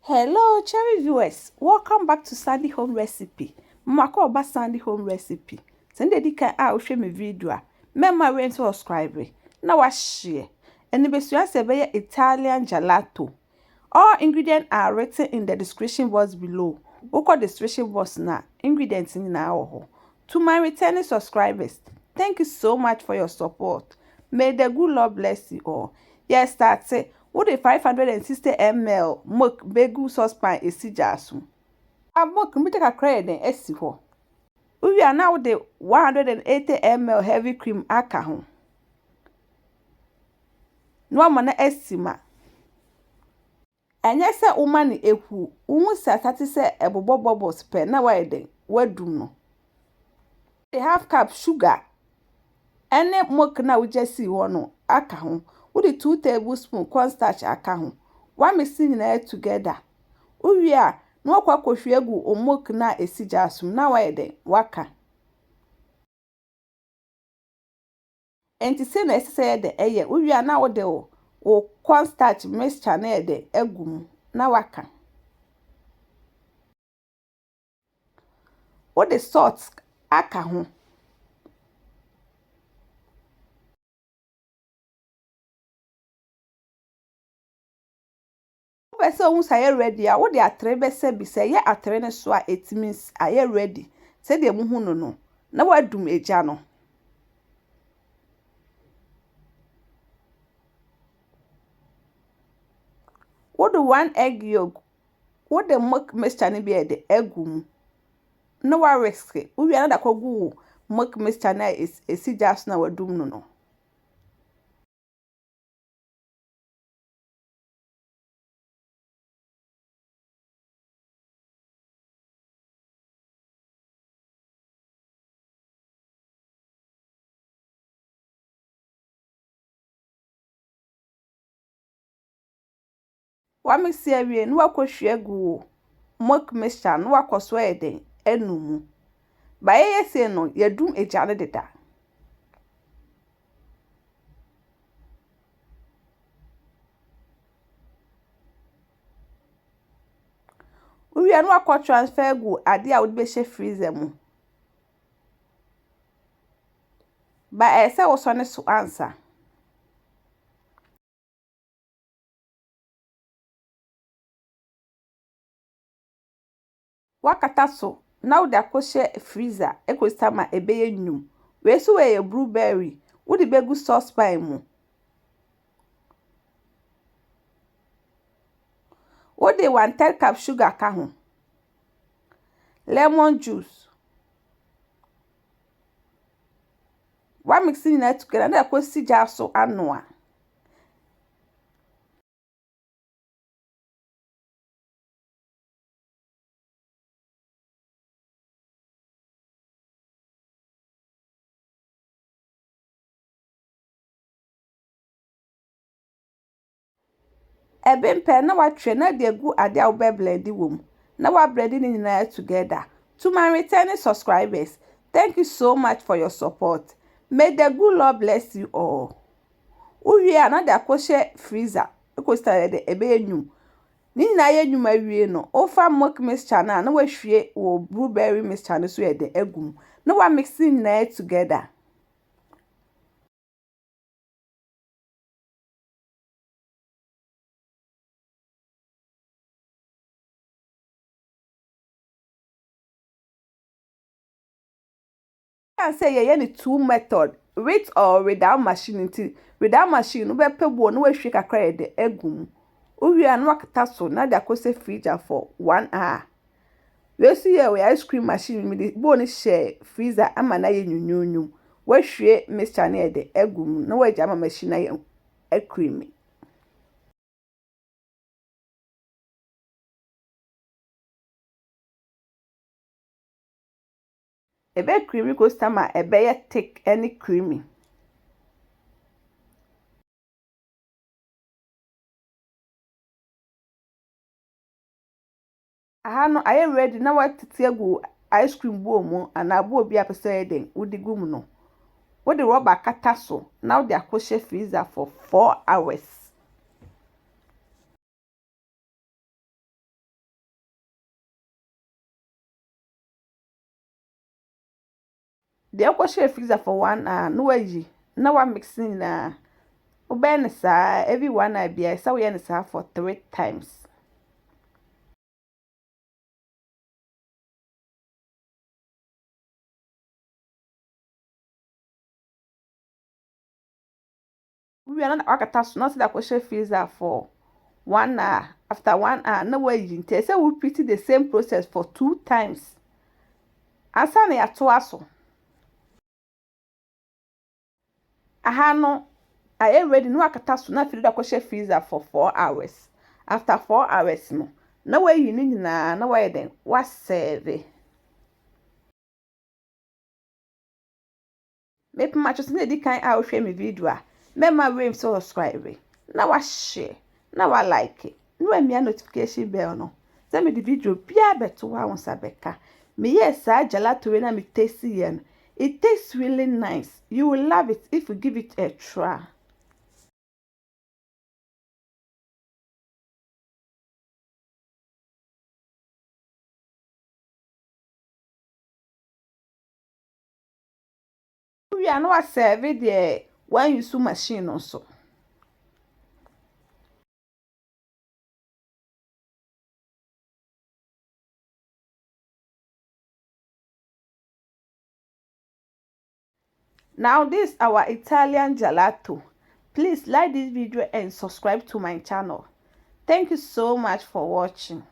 Hello, cherry viewers. Welcome back to Sandy Home Recipe. Mama ko ba Sandy Home Recipe. Sende di kan a ohwe me video a. Mema we nso subscribe. Na wa share. Eni besua se be Italian gelato. All ingredients are written in the description box below. Woko description box na ingredients ni na ho. To my returning subscribers, thank you so much for your support. May the good Lord bless you all. Yes, that's it. What the 560 ml milk begu saucepan esijasu. A milk mi take a credit den esi ho. We are now the 180 ml heavy cream aka ho. No ma na esima. Enye se uma ni ehu, uhu se asati se ebobo bubbles pe na wa den wadum no. The half cup sugar. Ene milk na ujesi ho no aka ho. With the 2 tablespoons cornstarch aka ho. One mixing na together. Uwia na wakwa kohwiegu o milk na esijasu na waede waka. Enti se na esese de eye uwia na wode o cornstarch mixture na ede egum na waka. Wode salt aka ho. Bese ohun saye ready a wode atre bese bi se ye atre ne so a it means aye ready se de mu hu no na wadum eja no. Wode 1 egg yolk wode milk mixture ne bi ede egum na wa risk uwia na da kogu milk mixture na esijasu na wadum no. Wa mixi awie na wakohwe agu milk mixture na wakoso eden enumu. Ba yese no yadum eja ne deda. Uwie na wakọ transfer agu ade a wode be hye freezer mu. Ba ese wo so ne so ansa. Wakata so na wode akọhye freezer ekosama ebeye nnum. We so we blueberry wode begu saucepan mu. Wode 1/3 cup sugar ka ho. Lemon juice. Wa mixing na together na akosi jaso anoa. Ebe mpe na watwe na de gu ade a wo be blend wom. Na wa blend ni nyina together. To my returning subscribers, thank you so much for your support. May the good Lord bless you all. Uwie na de akọhye freezer. Ekosita de ebe enum. Ni nyina ye enum awie no, ofa milk mixture na wahwie wo blueberry mixture no so ye de egum. Na wa mixing na together. Can say any two method with or without machine. Without machine ube pebo no we hwe kakra de egum. Uwia na wakata so na de akose freezer for 1 hour. We see here we ice cream machine me the bone share freezer ama na ye nyunyunyum. We hwe mixture na de egum na we jama machine na ye creamy. Ebe creamy ko stama ebe ye thick any creamy. Aha no aye ready na watete agu ice cream bowl mu ana bowl bi apese den wodi gum no. Wodi rubber kata so na wodi akọhye freezer for 4 hours. The aqua share freezer for 1 hour. No way. No one mixing na. Obey sa every 1 hour be so we for 3 times. We are not akata not that aqua freezer for 1 hour. After 1 hour, no way you say we repeat the same process for 2 times. Asa na ya to aso. Aha no I am ready no akata so na fi da kwahye freezer for 4 hours. After 4 hours no, na way you need na way then what serve. Make match so na di kan a wo hwe me video a. Mema we so subscribe. Na wa share, na wa like. No wa mia notification bell no. Say me the video bia beto wa won sabeka. Me yes gelato we na me taste yen. It tastes really nice. You will love it if you give it a try. We are not serve there when you sew machine also. Now this our Italian gelato. Please like this video and subscribe to my channel. Thank you so much for watching.